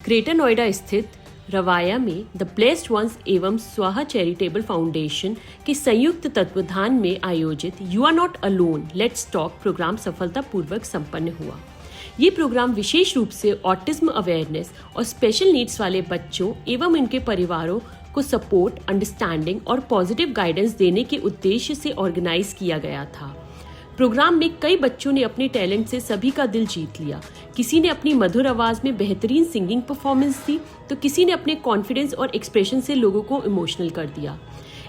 Greater Noida स्थित रवाया में the blessed once एवं स्वाहा चैरिटेबल फाउंडेशन के संयुक्त तत्वाधान में आयोजित you are not alone let's talk programme सफलतापूर्वक संपन्न हुआ। ये प्रोग्राम विशेष रूप से ऑटिज्म अवेयरनेस और स्पेशल नीड्स वाले बच्चों एवं उनके परिवारों को सपोर्ट, अंडरस्टैंडिंग और पॉजिटिव गाइडेंस देने के उद्देश्य से ऑर्गेनाइज किया गया था। प्रोग्राम में कई बच्चों ने अपने टैलेंट से सभी का दिल जीत लिया। किसी ने अपनी मधुर आवाज में बेहतरीन सिंगिंग परफॉर्मेंस दी तो किसी ने अपने कॉन्फिडेंस और एक्सप्रेशन से लोगों को इमोशनल कर दिया।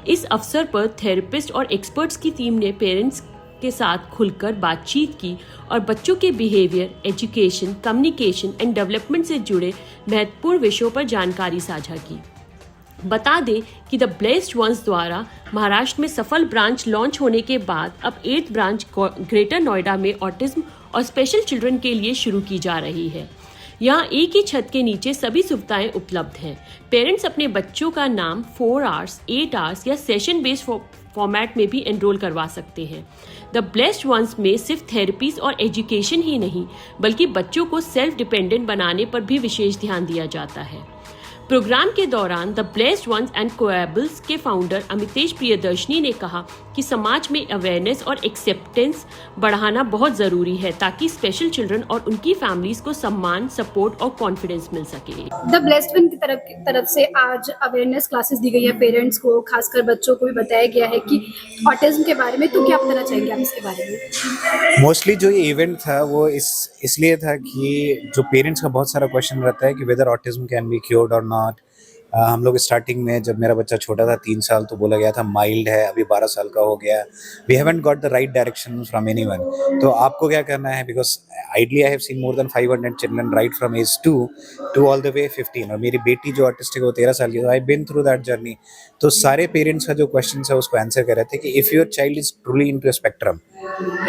इस अवसर पर थेरेपिस्ट और एक्सपर्ट्स की टीम ने पेरेंट्स के साथ खुलकर बातचीत की और बच्चों के behaviour, education, communication and development से जुड़े महत्वपूर्ण विषयों पर जानकारी साझा की। बता दें कि द ब्लेस्ड वंस द्वारा महाराष्ट्र में सफल ब्रांच लॉन्च होने के बाद अब 8th ब्रांच ग्रेटर नोएडा में ऑटिज्म और स्पेशल चिल्ड्रन के लिए शुरू की जा रही है। यहाँ एक ही छत के नीचे सभी सुविधाएं उपलब्ध हैं। पेरेंट्स अपने बच्चों का नाम 4 आवर्स, 8 आवर्स या सेशन बेस्ड फॉर्मेट में भी एनरोल करवा सकते हैं। द ब्लेस्ड वंस में सिर्फ थेरेपीज और एजुकेशन ही नहीं बल्कि बच्चों को सेल्फ डिपेंडेंट बनाने पर भी विशेष ध्यान दिया जाता है। प्रोग्राम के दौरान द ब्लेस्ड वंस एंड कोएबल्स के फाउंडर अमितेश प्रियदर्शनी ने कहा कि समाज में अवेयरनेस और एक्सेप्टेंस बढ़ाना बहुत ज़रूरी है ताकि स्पेशल चिल्ड्रन और उनकी फैमिलीज को सम्मान, सपोर्ट और कॉन्फिडेंस मिल सके। द ब्लेस्ड वन की तरफ से आज अवेयरनेस क्लासेस दी गई है पेरेंट्स को, खासकर बच्चों को भी बताया गया है कि ऑटिज्म के बारे में। तो क्या बताना चाहेंगे आप इसके बारे में? मोस्टली जो ये इवेंट था वो इसलिए था कि जो पेरेंट्स का बहुत सारा क्वेश्चन रहता है कि whether autism can be cured और नॉट। हम लोग स्टार्टिंग में जब मेरा बच्चा छोटा था 3 साल तो बोला गया था माइल्ड है, अभी 12 साल का हो गया। We haven't got the right direction from anyone. तो आपको क्या करना है, because ideally I have seen more than 500 children right from age 2 to all the way 15। और मेरी बेटी जो ऑटिस्टिक है वो 13 साल की, तो I been through that journey. तो सारे पेरेंट्स का जो क्वेश्चन है उसको आंसर कर रहे थे कि if your child is truly into a spectrum,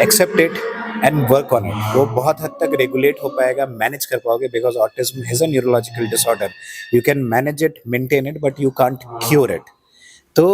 accept it and work on it. वो बहुत हद तक रेगुलेट हो पाएगा, मैनेज कर पाओगे, because autism is a neurological disorder. You can manage it, maintain it, but you can't cure it. तो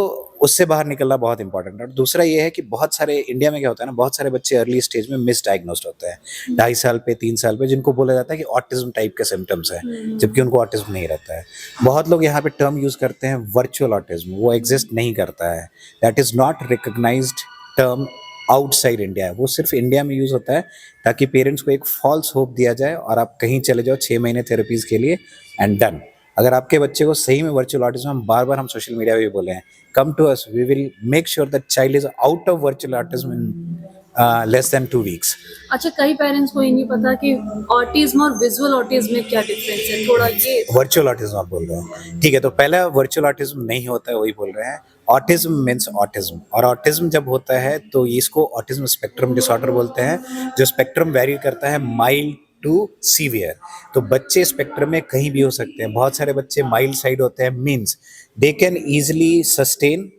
उससे बाहर निकलना बहुत इंपॉर्टेंट है। और दूसरा ये है कि बहुत सारे इंडिया में क्या होता है ना, बहुत सारे बच्चे अर्ली स्टेज में मिसडायग्नोस्ड होते हैं 2.5 साल पे, 3 साल पे, जिनको बोला जाता है कि ऑटिज्म टाइप के सिम्टम्स है, जबकि उनको ऑटिज्म नहीं रहता है। बहुत लोग यहाँ पे टर्म यूज करते हैं वर्चुअल ऑटिज्म, वो एग्जिस्ट नहीं करता है। That is not recognised term outside India है, वो सिर्फ इंडिया में यूज होता है ताकि पेरेंट्स को एक फॉल्स होप दिया जाए और आप कहीं चले जाओ 6 महीने थेरेपीज के लिए एंड डन। अगर आपके बच्चे को सही में वर्चुअल ऑटिज्म, हम बार बार हम सोशल मीडिया पे भी बोले हैं, come to us, we will make sure that child is out of virtual autism in less than 2 weeks. अच्छा, कई पेरेंट्स को ये नहीं पता कि ऑटिज्म और विजुअल ऑटिज्म में क्या डिफरेंस है, थोड़ा ये। वर्चुअल ऑटिज्म आप बोल रहे हैं, ठीक है। तो पहला वर्चुअल ऑटिज्म नहीं होता है, वही बोल रहे हैं। ऑटिज्म मीन्स ऑटिज्म, और ऑटिज्म जब होता है तो इसको ऑटिज्म स्पेक्ट्रम डिसऑर्डर बोलते हैं, जो स्पेक्ट्रम वेरी करता है माइल्ड टू सीवियर। तो बच्चे स्पेक्ट्रम में कहीं भी हो सकते हैं। बहुत सारे बच्चे माइल्ड साइड होते हैं, means they can easily sustain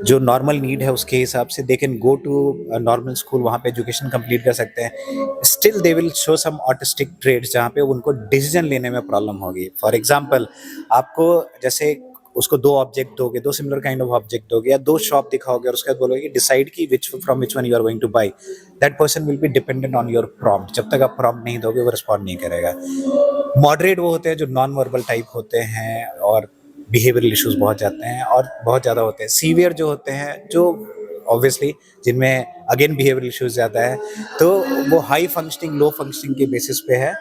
जो नॉर्मल नीड है उसके हिसाब से, they can go to normal school, वहाँ पे एजुकेशन कंप्लीट कर सकते हैं। Still they will show some autistic traits जहाँ पे उनको डिसीजन लेने में प्रॉब्लम होगी। फॉर एग्जांपल, आपको जैसे उसको 2 ऑब्जेक्ट दोगे, 2 सिमिलर काइंड ऑफ ऑब्जेक्ट दोगे या 2 शॉप दिखाओगे और उसके बाद बोलोगे डिसाइड की from which one you are going to buy, that person will be dependent on your prompt. जब तक आप प्रॉम्प्ट नहीं दोगे वो रिस्पॉन्ड नहीं करेगा। मॉडरेट वो होते हैं जो नॉन वर्बल टाइप होते हैं और बिहेवियरल इश्यूज बहुत जाते हैं और बहुत ज़्यादा होते हैं। सीवियर जो होते हैं, जो ऑब्वियसली जिनमें अगेन बिहेवियरल इश्यूज ज़्यादा है, तो वो हाई फंक्शनिंग लो फंक्शनिंग के बेसिस पे है,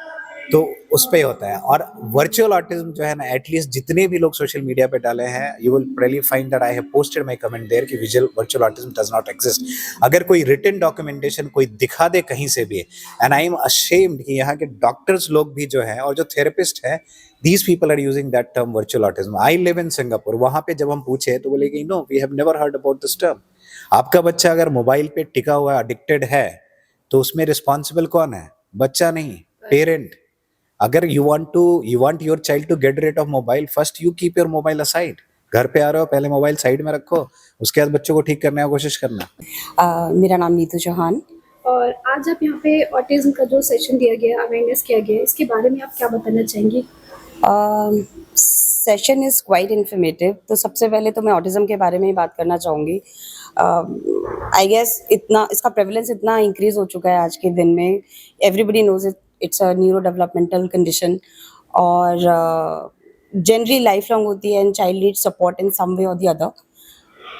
तो उस पे होता है। और वर्चुअल ऑटिज्म जो है ना, एटलीस्ट जितने भी लोग सोशल मीडिया पे डाले हैं, you will probably find that I have posted my comment there कि virtual autism does not exist. अगर कोई रिटन डॉक्यूमेंटेशन कोई दिखा दे कहीं से भी, एंड आई एम अशेम्ड कि यहाँ के डॉक्टर्स लोग भी जो हैं और जो थेरेपिस्ट हैं, these people are using that term virtual autism. I live in Singapore. वहाँ पे जब हम पूछे तो बोले कि no, we have never heard about this term. आपका बच्चा अगर मोबाइल पे टिका हुआ एडिक्टेड है तो उसमें रिस्पॉन्सिबल कौन है? बच्चा नहीं, पेरेंट। अगर you want your child to get rid of mobile, first you keep your mobile aside. घर पे आ रहे हो, पहले मोबाइल साइड में रखो, उसके बाद बच्चों को ठीक करने की कोशिश करना। मेरा नाम नीतू चौहान। और आज आप यहाँ पे ऑटिज्म का जो सेशन दिया गया, अवेयरनेस किया गया, इसके बारे में आप क्या बताना चाहेंगी? Session is quite informative. तो सबसे पहले तो मैं ऑटिज्म के बारे में ही बात करना चाहूँगी। आई गेस इतना इसका प्रेवलेंस इतना इंक्रीज हो चुका है आज के दिन में, everybody knows it, it's a neurodevelopmental condition. और जनरली लाइफ लॉन्ग होती है and child need support in some way or the other.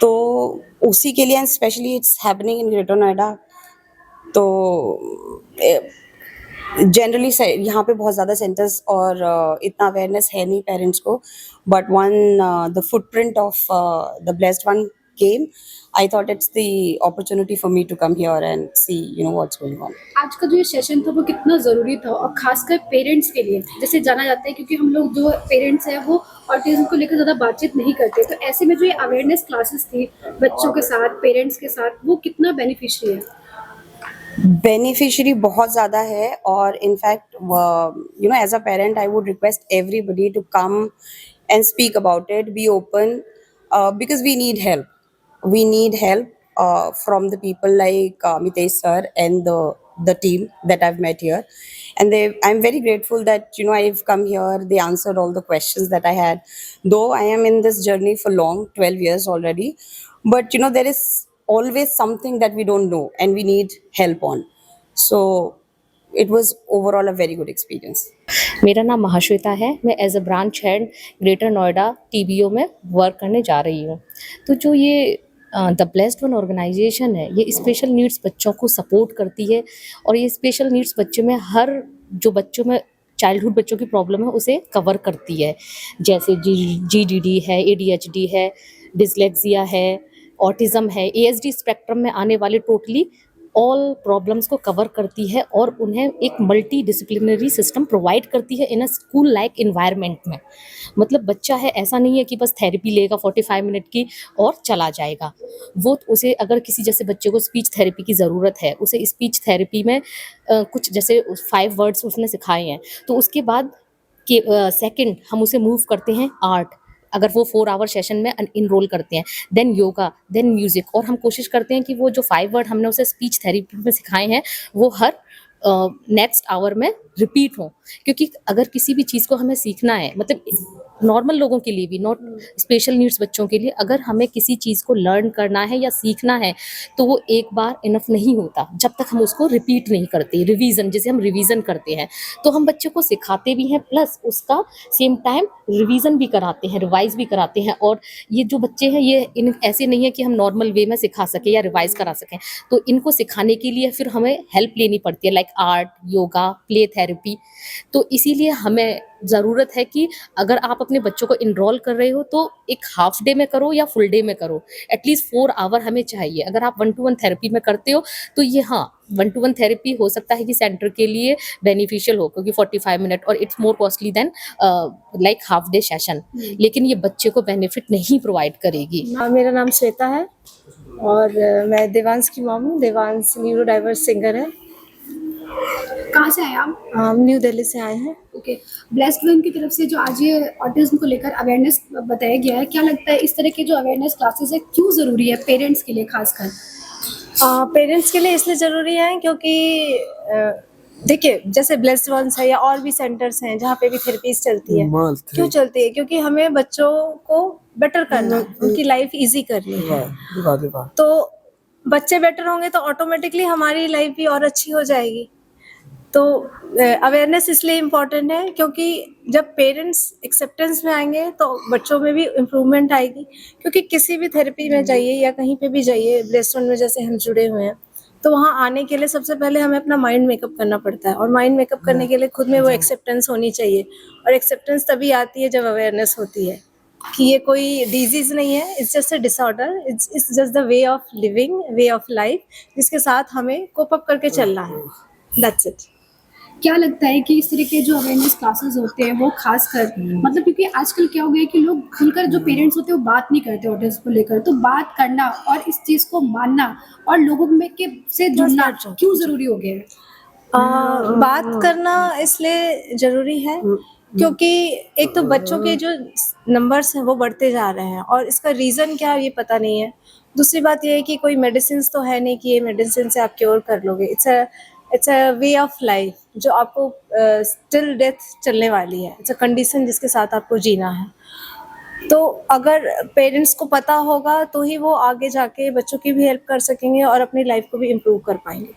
तो उसी के लिए and specially it's happening in greater Noida. तो जनरली यहाँ पे बहुत ज़्यादा सेंटर्स और इतना अवेयरनेस है नहीं पेरेंट्स को, but one the footprint of the blessed one came, I thought it's the opportunity for me to come here and see what's going on. आज का जो ये सेशन था वो कितना ज़रूरी था, और खासकर पेरेंट्स के लिए, जैसे जाना जाता है क्योंकि हम लोग जो पेरेंट्स हैं वो ऑटिज्म को लेकर ज़्यादा बातचीत नहीं करते, तो ऐसे में जो ये अवेयरनेस क्लासेस थी बच्चों के साथ, पेरेंट्स के साथ, वो कितना बेनिफिशियरी है? बेनिफिशियरी बहुत ज़्यादा है, और in fact as a parent I would request everybody to come and speak about it, be open, because we need help. We need help from the people like Mitesh sir and the team that I've met here, and I'm very grateful that I've come here. They answered all the questions that I had. Though I am in this journey for long, 12 years already, but there is always something that we don't know and we need help on. So it was overall a very good experience. मेरा नाम महाश्वेता है। मैं as a branch head Greater Noida TBO में work करने जा रही हूँ। तो जो ये द ब्लेस्ड वन ऑर्गेनाइजेशन है, ये स्पेशल नीड्स बच्चों को सपोर्ट करती है, और ये स्पेशल नीड्स बच्चों में हर जो बच्चों में चाइल्डहुड बच्चों की प्रॉब्लम है उसे कवर करती है। जैसे GDD है, ADHD है, डिसलेक्सिया है, ऑटिज़म है, ASD स्पेक्ट्रम में आने वाले टोटली ऑल प्रॉब्लम्स को कवर करती है, और उन्हें एक मल्टी डिसिप्लिनरी सिस्टम प्रोवाइड करती है इन अ स्कूल लाइक इन्वायरमेंट में। मतलब बच्चा है, ऐसा नहीं है कि बस थेरेपी लेगा 45 मिनट की और चला जाएगा। वो उसे अगर किसी जैसे बच्चे को स्पीच थेरेपी की ज़रूरत है, उसे स्पीच थेरेपी में कुछ जैसे 5 वर्ड्स उसने सिखाए हैं, तो उसके बाद के सेकंड हम उसे मूव करते हैं आर्ट, अगर वो 4 आवर सेशन में इनरोल करते हैं, देन योगा, देन म्यूज़िक, और हम कोशिश करते हैं कि वो जो 5 वर्ड हमने उसे स्पीच थेरेपी में सिखाए हैं वो हर नेक्स्ट आवर में रिपीट हो। क्योंकि अगर किसी भी चीज़ को हमें सीखना है, मतलब नॉर्मल लोगों के लिए भी, नॉट स्पेशल नीड्स बच्चों के लिए, अगर हमें किसी चीज़ को लर्न करना है या सीखना है तो वो एक बार इनफ नहीं होता जब तक हम उसको रिपीट नहीं करते। रिवीजन, जैसे हम रिवीजन करते हैं तो हम बच्चे को सिखाते भी हैं, प्लस उसका सेम टाइम रिवीजन भी कराते हैं, रिवाइज भी कराते हैं। और ये जो बच्चे हैं ये ऐसे नहीं है कि हम नॉर्मल वे में सिखा सकें या रिवाइज करा सकें, तो इनको सिखाने के लिए फिर हमें हेल्प लेनी पड़ती है, like art, yoga, play therapy. तो इसीलिए हमें ज़रूरत है कि अगर आप अपने बच्चों को इनरोल कर रहे हो तो एक हाफ डे में करो या फुल डे में करो, एटलीस्ट 4 आवर हमें चाहिए। अगर आप 1-to-1 थेरेपी में करते हो तो ये 1-to-1 थेरेपी हो सकता है कि सेंटर के लिए बेनिफिशियल हो, क्योंकि 45 मिनट और it's more costly than like half day session, लेकिन ये बच्चे को बेनिफिट नहीं प्रोवाइड करेगी। मेरा नाम श्वेता है और मैं देवांश की मॉम हूँ। देवांश न्यूरो डाइवर्स सिंगर है। कहाँ से आए आप? हम न्यू दिल्ली से आए हैं। ओके, ब्लेस्ड वन की तरफ से जो आज ये ऑटिज्म को लेकर अवेयरनेस बताया गया है, क्या लगता है इस तरह के जो अवेयरनेस क्लासेस है क्यों ज़रूरी है पेरेंट्स के लिए खासकर? पेरेंट्स के लिए इसलिए ज़रूरी है क्योंकि देखिए, जैसे ब्लेस्ड वंस है या और भी सेंटर्स हैं जहाँ पे भी थेरेपीज चलती है। क्यों चलती है? क्योंकि हमें बच्चों को बेटर करना है, उनकी लाइफ ईजी करनी है। तो बच्चे बेटर होंगे तो ऑटोमेटिकली हमारी लाइफ भी और अच्छी हो जाएगी। तो अवेयरनेस इसलिए इम्पोर्टेंट है क्योंकि जब पेरेंट्स एक्सेप्टेंस में आएंगे तो बच्चों में भी इम्प्रूवमेंट आएगी। क्योंकि किसी भी थेरेपी में जाइए या कहीं पे भी जाइए, ब्लेस्ड वन में जैसे हम जुड़े हुए हैं, तो वहाँ आने के लिए सबसे पहले हमें अपना माइंड मेकअप करना पड़ता है, और माइंड मेकअप करने के लिए खुद में वो एक्सेप्टेंस होनी चाहिए। और एक्सेप्टेंस तभी आती है जब अवेयरनेस होती है कि ये कोई डिजीज नहीं है, it's just a disorder, it's just the way of living, way of life, जिसके साथ हमें कोप अप करके चलना है। That's it. क्या लगता है कि इस तरह के जो अवेयरनेस क्लासेस होते हैं वो खासकर मतलब, क्योंकि आजकल क्या हो गया है कि लोग खुलकर, जो पेरेंट्स होते हैं वो बात नहीं करते ऑटिज्म को लेकर, तो बात करना और इस चीज़ को मानना और लोगों में के से जुड़ना क्यों ज़रूरी हो गया है? बात करना इसलिए जरूरी है क्योंकि एक तो बच्चों के जो नंबर्स हैं वो बढ़ते जा रहे हैं, और इसका रीज़न क्या है ये पता नहीं है। दूसरी बात ये है कि कोई मेडिसिन तो है नहीं कि ये मेडिसिन से आप क्योर कर लोगे। It's a way of life जो आपको टिल डेथ चलने वाली है। इट्स अ कंडीशन जिसके साथ आपको जीना है। तो अगर पेरेंट्स को पता होगा तो ही वो आगे जाके बच्चों की भी हेल्प कर सकेंगे और अपनी लाइफ को भी इम्प्रूव कर पाएंगे।